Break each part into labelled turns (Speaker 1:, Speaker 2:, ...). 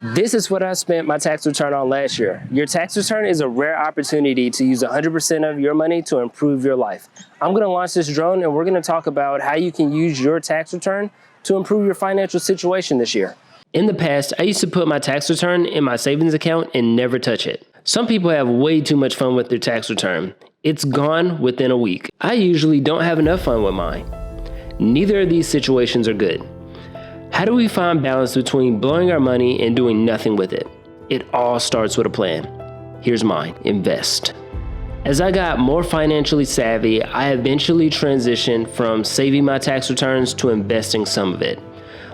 Speaker 1: This is what I spent my tax return on last year. Your tax return is a rare opportunity to use 100% of your money to improve your life. I'm gonna launch this drone and we're gonna talk about how you can use your tax return to improve your financial situation this year. In the past, I used to put my tax return in my savings account and never touch it. Some people have way too much fun with their tax return. It's gone within a week. I usually don't have enough fun with mine. Neither of these situations are good. How do we find balance between blowing our money and doing nothing with it? It all starts with a plan. Here's mine: invest. As I got more financially savvy, I eventually transitioned from saving my tax returns to investing some of it.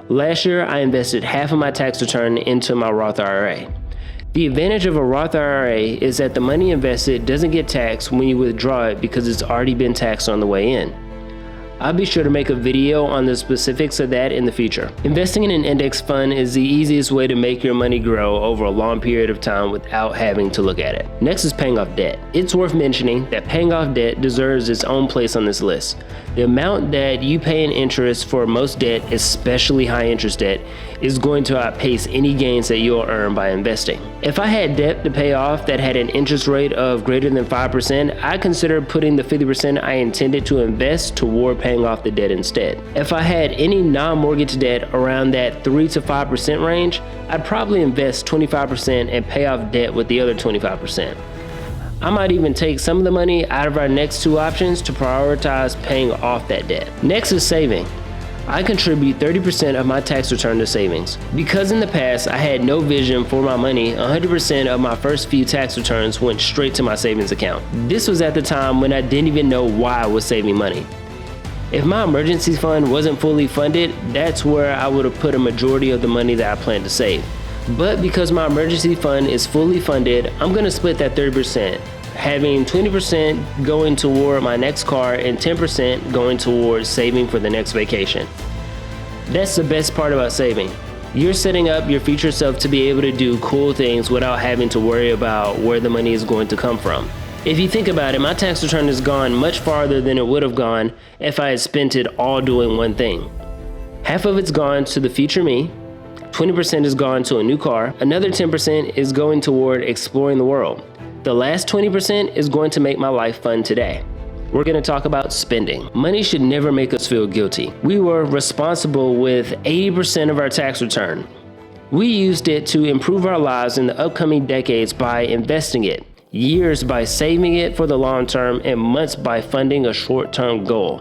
Speaker 1: Last year, I invested half of my tax return into my Roth IRA. The advantage of a Roth IRA is that the money invested doesn't get taxed when you withdraw it because it's already been taxed on the way in. I'll be sure to make a video on the specifics of that in the future. Investing in an index fund is the easiest way to make your money grow over a long period of time without having to look at it. Next is paying off debt. It's worth mentioning that paying off debt deserves its own place on this list. The amount that you pay in interest for most debt, especially high interest debt, is going to outpace any gains that you'll earn by investing. If I had debt to pay off that had an interest rate of greater than 5%, I consider putting the 50% I intended to invest toward paying off the debt instead. If I had any non-mortgage debt around that 3 to 5% range, I'd probably invest 25% and pay off debt with the other 25%. I might even take some of the money out of our next two options to prioritize paying off that debt. Next is saving. I contribute 30% of my tax return to savings. Because in the past I had no vision for my money, 100% of my first few tax returns went straight to my savings account. This was at the time when I didn't even know why I was saving money. If my emergency fund wasn't fully funded, that's where I would have put a majority of the money that I planned to save. But because my emergency fund is fully funded, I'm going to split that 30%, having 20% going toward my next car and 10% going towards saving for the next vacation. That's the best part about saving. You're setting up your future self to be able to do cool things without having to worry about where the money is going to come from. If you think about it, my tax return has gone much farther than it would have gone if I had spent it all doing one thing. Half of it's gone to the future me, 20% is gone to a new car, another 10% is going toward exploring the world. The last 20% is going to make my life fun today. We're going to talk about spending. Money should never make us feel guilty. We were responsible with 80% of our tax return. We used it to improve our lives in the upcoming decades by investing it, years by saving it for the long term, and months by funding a short-term goal.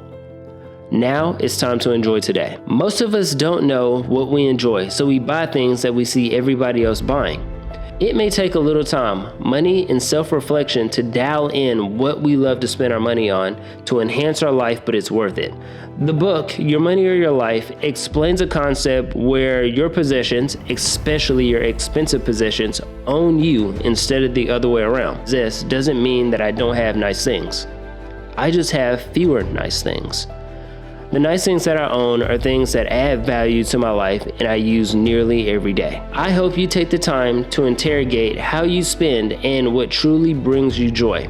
Speaker 1: Now it's time to enjoy today. Most of us don't know what we enjoy, so we buy things that we see everybody else buying. It may take a little time, money, and self-reflection to dial in what we love to spend our money on to enhance our life, but it's worth it. The book, Your Money or Your Life, explains a concept where your possessions, especially your expensive possessions, own you instead of the other way around. This doesn't mean that I don't have nice things. I just have fewer nice things. The nice things that I own are things that add value to my life and I use nearly every day. I hope you take the time to interrogate how you spend and what truly brings you joy.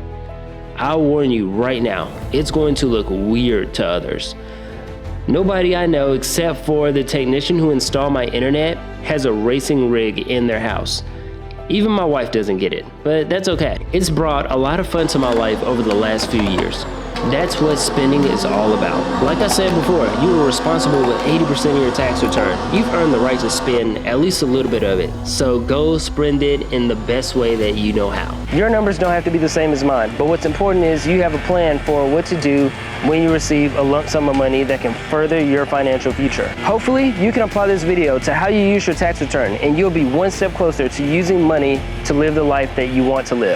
Speaker 1: I'll warn you right now, it's going to look weird to others. Nobody I know except for the technician who installed my internet has a racing rig in their house. Even my wife doesn't get it, but that's okay. It's brought a lot of fun to my life over the last few years. That's what spending is all about. Like I said before, you are responsible with 80% of your tax return. You've earned the right to spend at least a little bit of it. So go spend it in the best way that you know how. Your numbers don't have to be the same as mine, but what's important is you have a plan for what to do when you receive a lump sum of money that can further your financial future. Hopefully, you can apply this video to how you use your tax return, and you'll be one step closer to using money to live the life that you want to live.